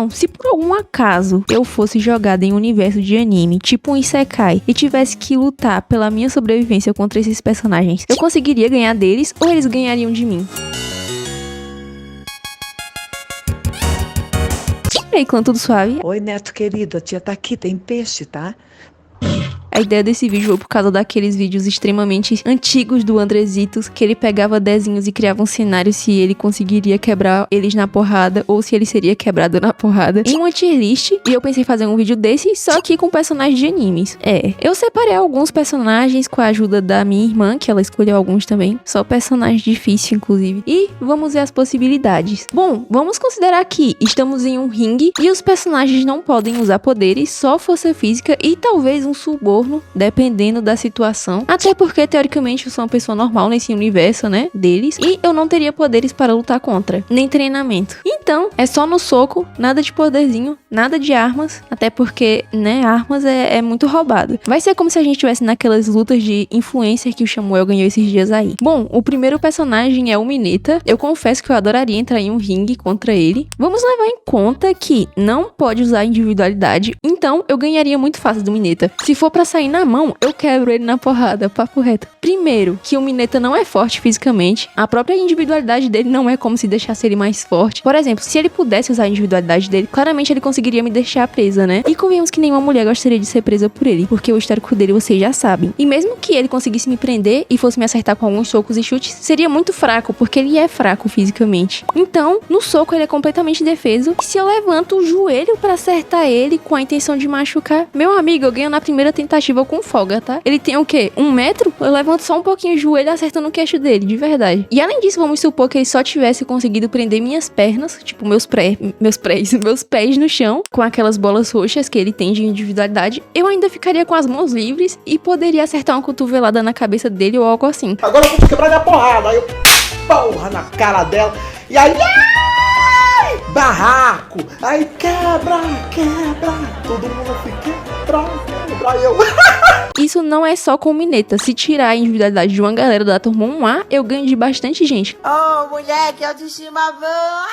Então, se por algum acaso eu fosse jogada em um universo de anime, tipo um Isekai, e tivesse que lutar pela minha sobrevivência contra esses personagens, eu conseguiria ganhar deles ou eles ganhariam de mim? E aí, clã, tudo suave? Oi, neto querido, a tia tá aqui, tem peixe, tá? A ideia desse vídeo foi por causa daqueles vídeos extremamente antigos do Andresitos, que ele pegava desenhos e criava um cenário se ele conseguiria quebrar eles na porrada ou se ele seria quebrado na porrada em uma tier list. E eu pensei em fazer um vídeo desse, só que com personagens de animes. Eu separei alguns personagens com a ajuda da minha irmã, que ela escolheu alguns também. Só personagens difíceis, inclusive. E vamos ver as possibilidades. Bom, vamos considerar que estamos em um ringue e os personagens não podem usar poderes, só força física e talvez um suborno, dependendo da situação. Até porque, teoricamente, eu sou uma pessoa normal nesse universo, né, deles. E eu não teria poderes para lutar contra, nem treinamento. Então, é só no soco, nada de poderzinho, nada de armas. Até porque, né, armas é muito roubado. Vai ser como se a gente estivesse naquelas lutas de influencer que o Samuel ganhou esses dias aí. Bom, o primeiro personagem é o Mineta. Eu confesso que eu adoraria entrar em um ringue contra ele. Vamos levar em conta que não pode usar individualidade. Então, eu ganharia muito fácil do Mineta. Se for pra sair na mão, eu quebro ele na porrada, papo reto. Primeiro, que o Mineta não é forte fisicamente, a própria individualidade dele não é como se deixasse ele mais forte. Por exemplo, se ele pudesse usar a individualidade dele, claramente ele conseguiria me deixar presa, né? E convenhamos que nenhuma mulher gostaria de ser presa por ele, porque o histórico dele vocês já sabem. E mesmo que ele conseguisse me prender e fosse me acertar com alguns socos e chutes, seria muito fraco, porque ele é fraco fisicamente. Então, no soco ele é completamente defeso, e se eu levanto o joelho pra acertar ele com a intenção de machucar, meu amigo, eu ganho na primeira tentativa com folga, tá? Ele tem o quê? 1 metro? Eu levanto só um pouquinho o joelho acertando o queixo dele, de verdade. E além disso, vamos supor que ele só tivesse conseguido prender minhas pernas, tipo meus pés no chão, com aquelas bolas roxas que ele tem de individualidade, eu ainda ficaria com as mãos livres e poderia acertar uma cotovelada na cabeça dele ou algo assim. Agora eu vou te quebrar minha porrada, aí eu porra na cara dela, e aí barraco, aí quebra, todo mundo fica quebra eu. Isso não é só com Mineta. Se tirar a individualidade de uma galera da turma 1A, eu ganho de bastante gente. Oh, moleque, autoestima boa!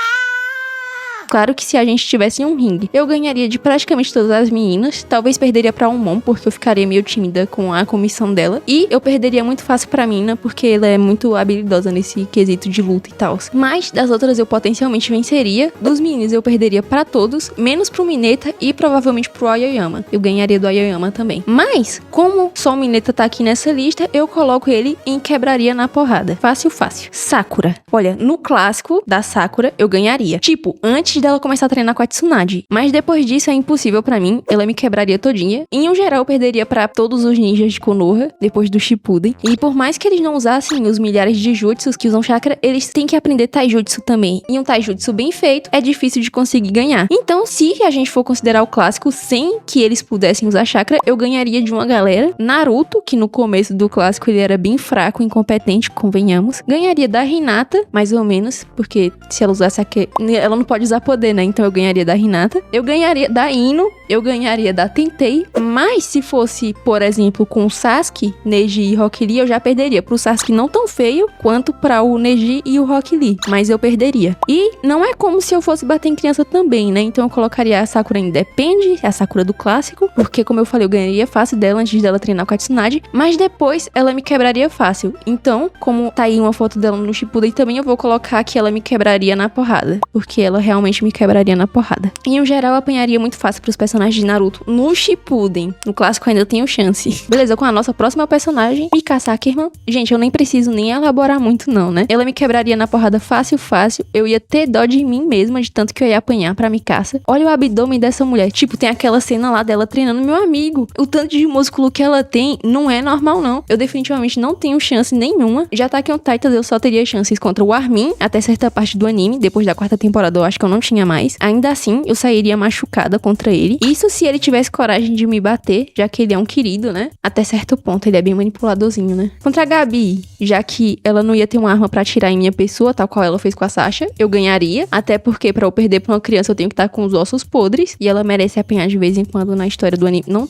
Claro que se a gente tivesse em um ringue, eu ganharia de praticamente todas as meninas. Talvez perderia pra Umon, porque eu ficaria meio tímida com a comissão dela. E eu perderia muito fácil pra Mina, porque ela é muito habilidosa nesse quesito de luta e tal. Mas das outras eu potencialmente venceria. Dos meninos eu perderia pra todos, menos pro Mineta e provavelmente pro Aoyama. Eu ganharia do Aoyama também. Mas, como só o Mineta tá aqui nessa lista, eu coloco ele em quebraria na porrada. Fácil. Sakura. Olha, no clássico da Sakura eu ganharia. Tipo, antes dela começar a treinar com a Tsunade. Mas depois disso é impossível pra mim. Ela me quebraria todinha. Em um geral, eu perderia pra todos os ninjas de Konoha, depois do Shippuden. E por mais que eles não usassem os milhares de jutsus que usam chakra, eles têm que aprender taijutsu também. E um taijutsu bem feito é difícil de conseguir ganhar. Então, se a gente for considerar o clássico sem que eles pudessem usar chakra, eu ganharia de uma galera. Naruto, que no começo do clássico ele era bem fraco, incompetente, convenhamos. Ganharia da Hinata, mais ou menos, porque se ela usasse ela não pode usar poder, né? Então eu ganharia da Hinata. Eu ganharia da Ino. Eu ganharia da Tentei. Mas se fosse, por exemplo, com o Sasuke, Neji e Rock Lee, eu já perderia pro Sasuke não tão feio quanto pra o Neji e o Rock Lee. Mas eu perderia. E não é como se eu fosse bater em criança também, né? Então eu colocaria a Sakura em Depende, a Sakura do clássico. Porque, como eu falei, eu ganharia fácil dela antes dela treinar com a Tsunade. Mas depois ela me quebraria fácil. Então, como tá aí uma foto dela no Shippuden, também eu vou colocar que ela me quebraria na porrada. Porque ela realmente me quebraria na porrada. Em geral, eu apanharia muito fácil pros personagens de Naruto no Shippuden. No clássico ainda tenho chance. Beleza, com a nossa próxima personagem, Mikasa Ackerman. Gente, eu nem preciso nem elaborar muito não, né? Ela me quebraria na porrada fácil. Eu ia ter dó de mim mesma, de tanto que eu ia apanhar pra Mikasa. Olha o abdômen dessa mulher. Tipo, tem aquela cena lá dela treinando, meu amigo. O tanto de músculo que ela tem não é normal, não. Eu definitivamente não tenho chance nenhuma. Já Attack on Titan eu só teria chances contra o Armin, até certa parte do anime. Depois da 4ª temporada eu acho que eu não tinha mais. Ainda assim, eu sairia machucada contra ele. Isso se ele tivesse coragem de me bater, já que ele é um querido, né? Até certo ponto, ele é bem manipuladorzinho, né? Contra a Gabi, já que ela não ia ter uma arma pra atirar em minha pessoa, tal qual ela fez com a Sasha, eu ganharia. Até porque pra eu perder pra uma criança eu tenho que estar com os ossos podres. E ela merece apanhar de vez em quando na história do anime. Não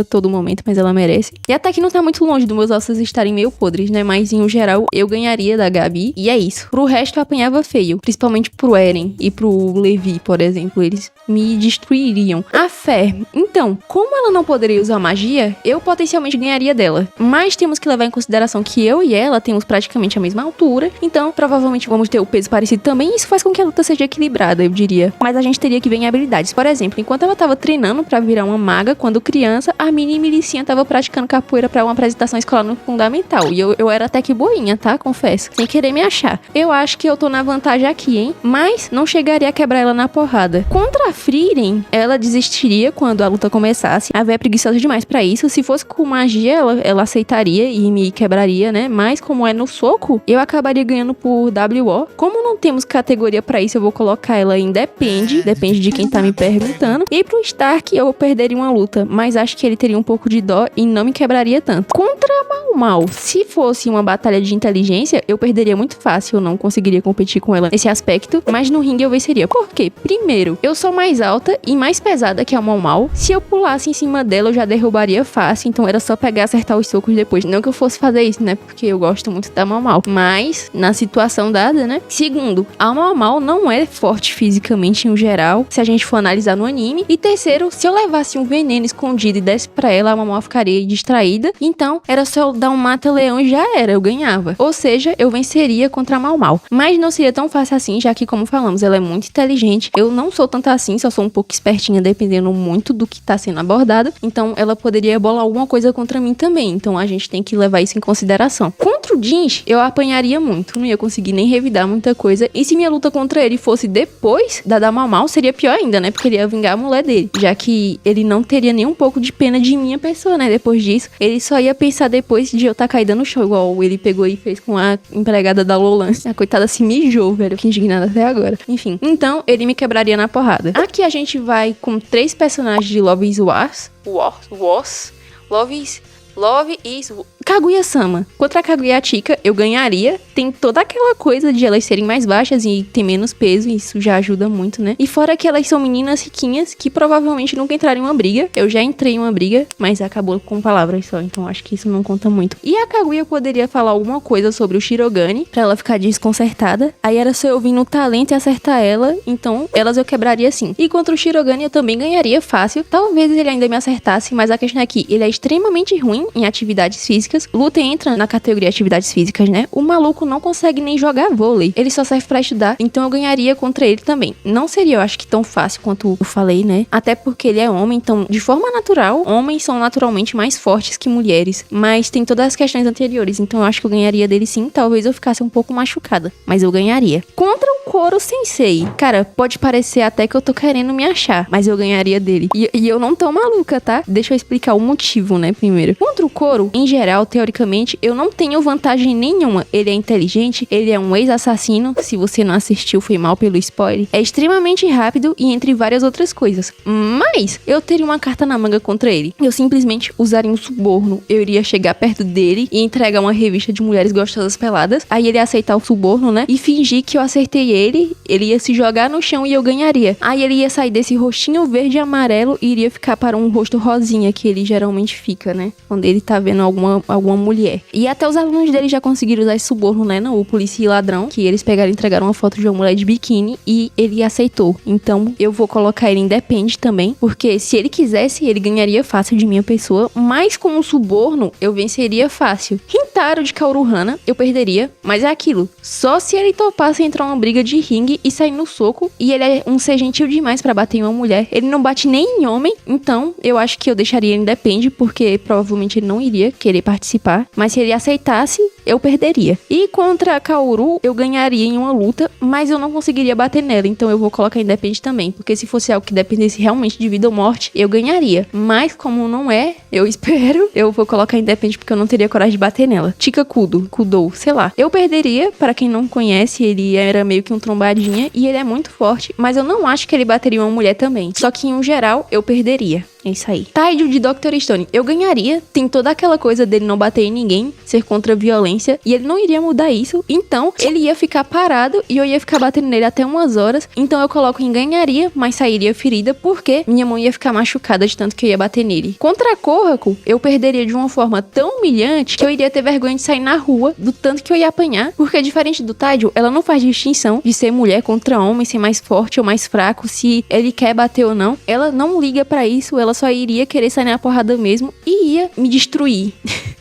todo momento, mas ela merece. E até que não tá muito longe dos meus ossos estarem meio podres, né? Mas em geral, eu ganharia da Gabi. E é isso. Pro resto, eu apanhava feio. Principalmente pro Eren e pro Levi, por exemplo. Eles me destruiriam. A fé. Então, como ela não poderia usar magia, eu potencialmente ganharia dela. Mas temos que levar em consideração que eu e ela temos praticamente a mesma altura, então provavelmente vamos ter o peso parecido também, e isso faz com que a luta seja equilibrada, eu diria. Mas a gente teria que ver em habilidades. Por exemplo, enquanto ela tava treinando pra virar uma maga, quando criança, a mini milicinha tava praticando capoeira pra uma apresentação escolar no fundamental. E eu era até que boinha, tá? Confesso. Sem querer me achar. Eu acho que eu tô na vantagem aqui, hein? Mas não chegaria a quebrar ela na porrada. Contra a Frieren, ela desistiria quando a luta começasse. A véia é preguiçosa demais pra isso. Se fosse com magia, ela aceitaria e me quebraria, né? Mas como é no soco, eu acabaria ganhando por WO. Como não temos categoria pra isso, eu vou colocar ela em depende. Depende de quem tá me perguntando. E pro Stark, eu perderia uma luta. Mas acho que ele teria um pouco de dó e não me quebraria tanto. Contra Mal, se fosse uma batalha de inteligência, eu perderia muito fácil. Eu não conseguiria competir com ela nesse aspecto. Mas no ringue eu venceria. Por quê? Primeiro, eu sou mais alta e mais pesada que a Mal. Se eu pulasse em cima dela, eu já derrubaria fácil. Então era só pegar e acertar os socos depois. Não que eu fosse fazer isso, né? Porque eu gosto muito da Mal. Mas, na situação dada, né? Segundo, a Mal não é forte fisicamente em geral, se a gente for analisar no anime. E terceiro, se eu levasse um veneno escondido e desse pra ela, a Mal ficaria distraída. Então, era só eu dar um mata-leão e já era, eu ganhava. Ou seja, eu venceria contra a Mal. Mas não seria tão fácil assim, já que, como falamos, ela é muito inteligente. Eu não sou tanto assim, só sou um pouco espertinha, dependendo muito do que tá sendo abordado. Então, ela poderia bolar alguma coisa contra mim também. Então, a gente tem que levar isso em consideração. Contra o Jinx, eu apanharia muito. Não ia conseguir nem revidar muita coisa. E se minha luta contra ele fosse depois da Mal, seria pior ainda, né? Porque ele ia vingar a mulher dele. Já que ele não teria nem um pouco de pena de minha pessoa, né? Depois disso, ele só ia pensar depois de eu estar caída no chão, igual ele pegou e fez com a empregada da Lolan. A coitada se mijou, velho. Que indignada até agora. Enfim, então ele me quebraria na porrada. Aqui a gente vai com 3 personagens de Love is Love is Kaguya-sama. Contra a Kaguya Chika, eu ganharia. Tem toda aquela coisa de elas serem mais baixas e ter menos peso, e isso já ajuda muito, né? E fora que elas são meninas riquinhas que provavelmente nunca entraram em uma briga. Eu já entrei em uma briga, mas acabou com palavras só, então acho que isso não conta muito. E a Kaguya poderia falar alguma coisa sobre o Shirogane, pra ela ficar desconcertada. Aí era só eu vir no talento e acertar ela, então elas eu quebraria sim. E contra o Shirogane eu também ganharia fácil. Talvez ele ainda me acertasse, mas a questão é que ele é extremamente ruim em atividades físicas. Luta entra na categoria atividades físicas, né? O maluco não consegue nem jogar vôlei. Ele só serve pra estudar, então eu ganharia contra ele também. Não seria, eu acho que tão fácil quanto eu falei, né? Até porque ele é homem, então, de forma natural, homens são naturalmente mais fortes que mulheres. Mas tem todas as questões anteriores, então eu acho que eu ganharia dele sim. Talvez eu ficasse um pouco machucada, mas eu ganharia. Contra o Koro Sensei. Cara, pode parecer até que eu tô querendo me achar, mas eu ganharia dele. E eu não tô maluca, tá? Deixa eu explicar o motivo, né, primeiro. Contra o Koro, em geral, teoricamente, eu não tenho vantagem nenhuma. Ele é inteligente, ele é um ex-assassino. Se você não assistiu, foi mal pelo spoiler. É extremamente rápido e entre várias outras coisas. Mas eu teria uma carta na manga contra ele. Eu simplesmente usaria um suborno. Eu iria chegar perto dele e entregar uma revista de mulheres gostosas peladas. Aí ele ia aceitar o suborno, né? E fingir que eu acertei ele. Ele ia se jogar no chão e eu ganharia. Aí ele ia sair desse rostinho verde e amarelo e iria ficar para um rosto rosinha, que ele geralmente fica, né? Quando ele tá vendo alguma mulher. E até os alunos dele já conseguiram usar esse suborno, né? O polícia e ladrão, que eles pegaram e entregaram uma foto de uma mulher de biquíni e ele aceitou. Então eu vou colocar ele em depende também, porque se ele quisesse, ele ganharia fácil de minha pessoa, mas com o suborno eu venceria fácil. Hintaro de Kauruhana eu perderia, mas é aquilo, só se ele topasse entrar uma briga de ringue e sair no soco, e ele é um ser gentil demais pra bater em uma mulher. Ele não bate nem em homem, então eu acho que eu deixaria ele em depende, porque provavelmente ele não iria querer participar, mas se ele aceitasse, eu perderia. E contra a Kaoru, eu ganharia em uma luta, mas eu não conseguiria bater nela, então eu vou colocar independente também, porque se fosse algo que dependesse realmente de vida ou morte, eu ganharia. Mas como não é, eu espero, eu vou colocar independente porque eu não teria coragem de bater nela. Chika Kudou, sei lá. Eu perderia, para quem não conhece, ele era meio que um trombadinha e ele é muito forte, mas eu não acho que ele bateria uma mulher também. Só que em um geral, eu perderia. É isso aí. Taijo de Dr. Stone. Eu ganharia. Tem toda aquela coisa dele não bater em ninguém, ser contra a violência. E ele não iria mudar isso. Então, ele ia ficar parado e eu ia ficar batendo nele até umas horas. Então, eu coloco em ganharia, mas sairia ferida porque minha mão ia ficar machucada de tanto que eu ia bater nele. Contra a Kohaku, eu perderia de uma forma tão humilhante que eu iria ter vergonha de sair na rua do tanto que eu ia apanhar. Porque, diferente do Taijo, ela não faz distinção de ser mulher contra homem, ser mais forte ou mais fraco, se ele quer bater ou não. Ela não liga pra isso, ela só iria querer sair na porrada mesmo e ia me destruir.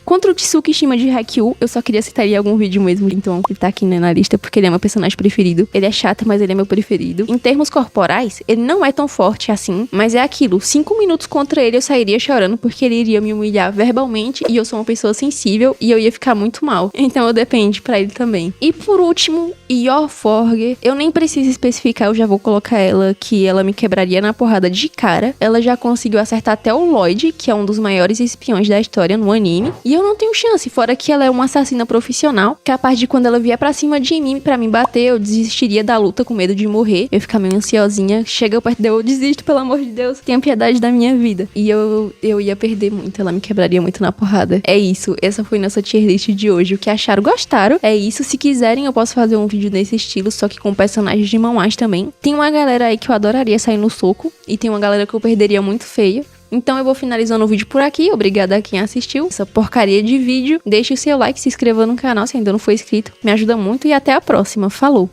Contra o Tsukishima de Haikyuu, eu só queria citar ele em algum vídeo mesmo, então ele tá aqui na lista porque ele é meu personagem preferido. Ele é chato, mas ele é meu preferido. Em termos corporais, ele não é tão forte assim, mas é aquilo, 5 minutos contra ele eu sairia chorando porque ele iria me humilhar verbalmente e eu sou uma pessoa sensível e eu ia ficar muito mal. Então eu dependo pra ele também. E por último, Yor Forge, eu nem preciso especificar, eu já vou colocar ela que ela me quebraria na porrada de cara. Ela já conseguiu acertar até o Lloyd, que é um dos maiores espiões da história no anime, e eu não tenho chance, fora que ela é uma assassina profissional, capaz de quando ela vier pra cima de mim pra me bater, eu desistiria da luta com medo de morrer, eu ia ficar meio ansiosinha, chega perto dela, eu desisto, pelo amor de Deus, tenha piedade da minha vida. E eu ia perder muito, ela me quebraria muito na porrada. É isso, essa foi nossa tier list de hoje. O que acharam, gostaram? É isso, se quiserem eu posso fazer um vídeo nesse estilo, só que com personagens de manhwas também. Tem uma galera aí que eu adoraria sair no soco, e tem uma galera que eu perderia muito feio. Então eu vou finalizando o vídeo por aqui. Obrigada a quem assistiu essa porcaria de vídeo. Deixe o seu like, se inscreva no canal se ainda não for inscrito. Me ajuda muito e até a próxima. Falou!